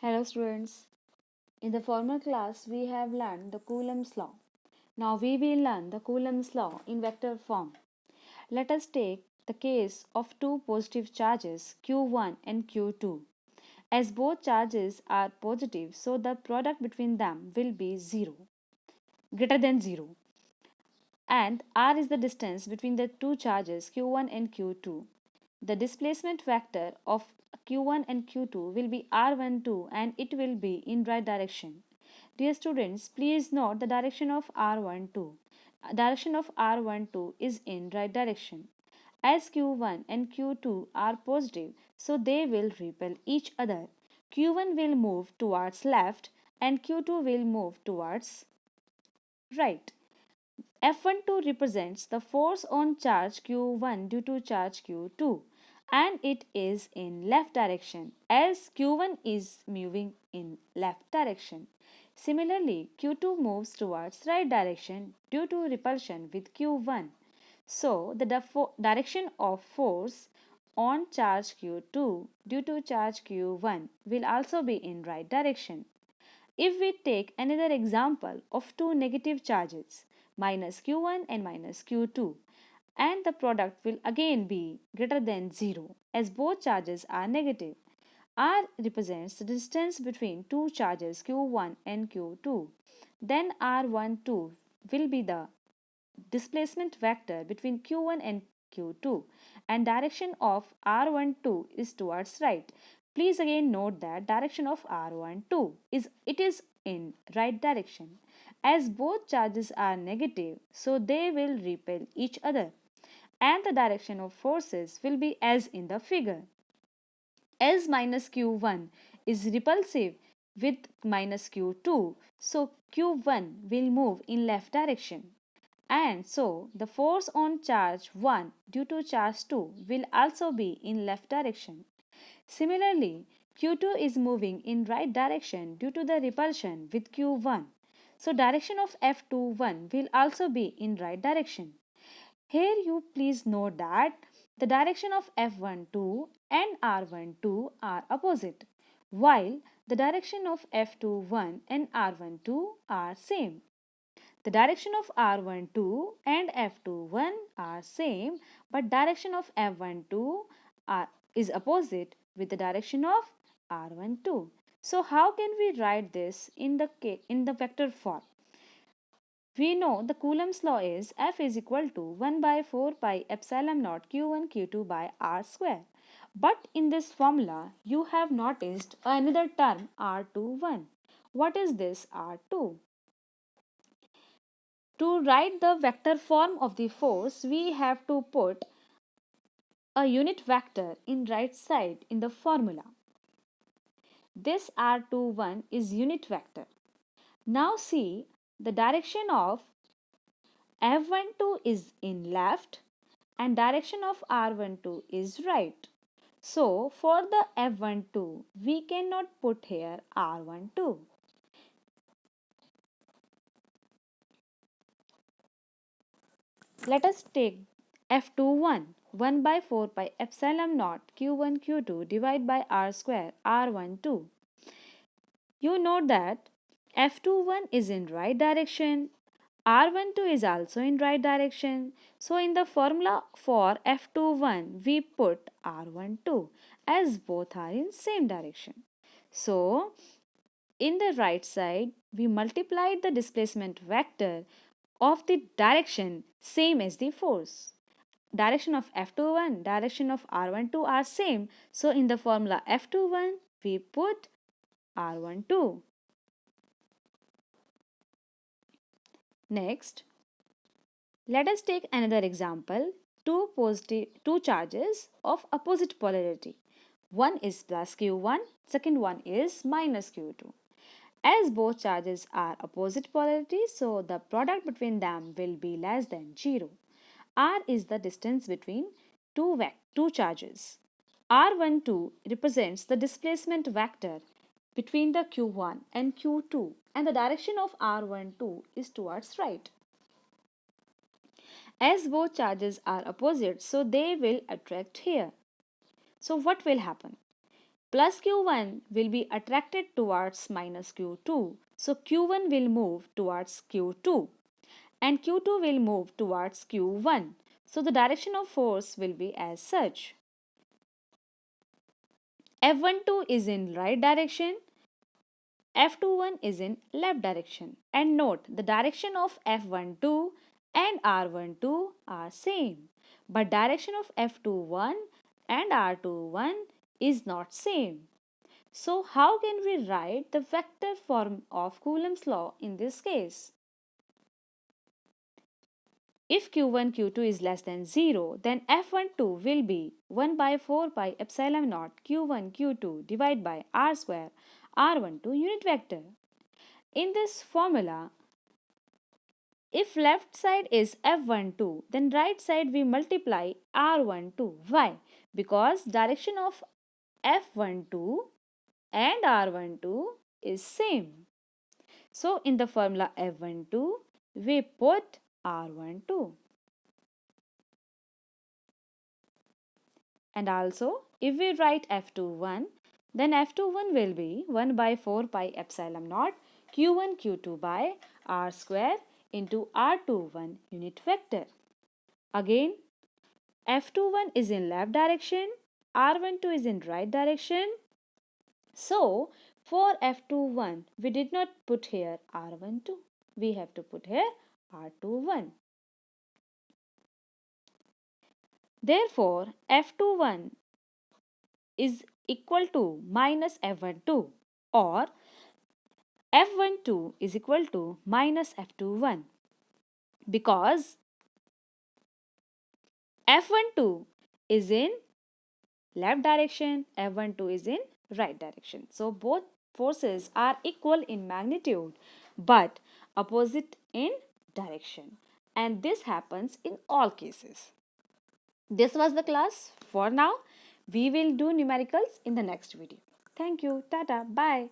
Hello students. In the former class we have learned the Coulomb's law. Now we will learn the Coulomb's law in vector form. Let us take the case of two positive charges Q1 and Q2. As both charges are positive, so the product between them will be 0, greater than 0. And r is the distance between the two charges Q1 and Q2. The displacement vector of Q1 and Q2 will be R12 and it will be in right direction. Dear students, please note the direction of R12. Direction of R12 is in right direction. As Q1 and Q2 are positive, so they will repel each other. Q1 will move towards left and Q2 will move towards right. F12 represents the force on charge Q1 due to charge Q2 and it is in left direction as Q1 is moving in left direction. Similarly, Q2 moves towards right direction due to repulsion with Q1. So, the direction of force on charge Q2 due to charge Q1 will also be in right direction. If we take another example of two negative charges, minus q1 and minus q2, and the product will again be greater than 0 as both charges are negative. R represents the distance between two charges q1 and q2. Then R12 will be the displacement vector between q1 and q2 and direction of r12 is towards right. Please again note that direction of r12 is in right direction. As both charges are negative, so they will repel each other and the direction of forces will be as in the figure. S minus q1 is repulsive with minus q2, so q1 will move in left direction. And so the force on charge 1 due to charge 2 will also be in left direction. Similarly, Q2 is moving in right direction due to the repulsion with Q1. So direction of F21 will also be in right direction. Here you please note that the direction of F12 and R12 are opposite, while the direction of F21 and R12 are same. The direction of R12 and F21 are same, but direction of F12 is opposite with the direction of R12. So how can we write this in the vector form? We know the Coulomb's law is F is equal to 1 by 4 pi epsilon naught Q1 Q2 by R square. But in this formula, you have noticed another term R21. What is this R2? To write the vector form of the force, we have to put a unit vector in right side in the formula. This R21 is unit vector. Now see the direction of F12 is in left and direction of R12 is right. So for the F12 we cannot put here R12. Let us take F21 1 by 4 pi epsilon naught Q1 Q2 divided by R square R12. You note that F21 is in right direction, R12 is also in right direction. So in the formula for F21 we put R12 as both are in same direction. So in the right side we multiplied the displacement vector of the direction same as the force. Direction of F21, direction of R12 are same. So in the formula F21 we put R12. Next, let us take another example. Two charges of opposite polarity. One is plus Q1, second one is minus Q2. As both charges are opposite polarity, so the product between them will be less than 0. R is the distance between two charges. R12 represents the displacement vector between the Q1 and Q2 and the direction of R12 is towards right. As both charges are opposite, so they will attract here. So what will happen? plus Q1 will be attracted towards minus Q2. So Q1 will move towards Q2 and Q2 will move towards Q1. So the direction of force will be as such. F12 is in right direction, F21 is in left direction. And note the direction of F12 and R12 are same, but direction of F21 and R21 is not same. So how can we write the vector form of Coulomb's law in this case? If Q1 Q2 is less than 0, then F12 will be 1 by 4 pi epsilon naught Q1 Q2 divided by R square R12 unit vector. In this formula, if left side is F12, then right side we multiply R12. Why? Because direction of F12 and R12 is same. So in the formula F12, we put R12. And also, if we write F21, then F21 will be 1 by 4 pi epsilon naught Q1 Q2 by R square into R21 unit vector. Again, F21 is in left direction, R12 is in right direction. So, for F21, we did not put here R12. We have to put here R21. Therefore, F21 is equal to minus F12 or F12 is equal to minus F21 because F12 is in left direction, F12 is in right direction. So both forces are equal in magnitude but opposite in direction, and this happens in all cases. This was the class for now. We will do numericals in the next video. Thank you. Tata. Bye.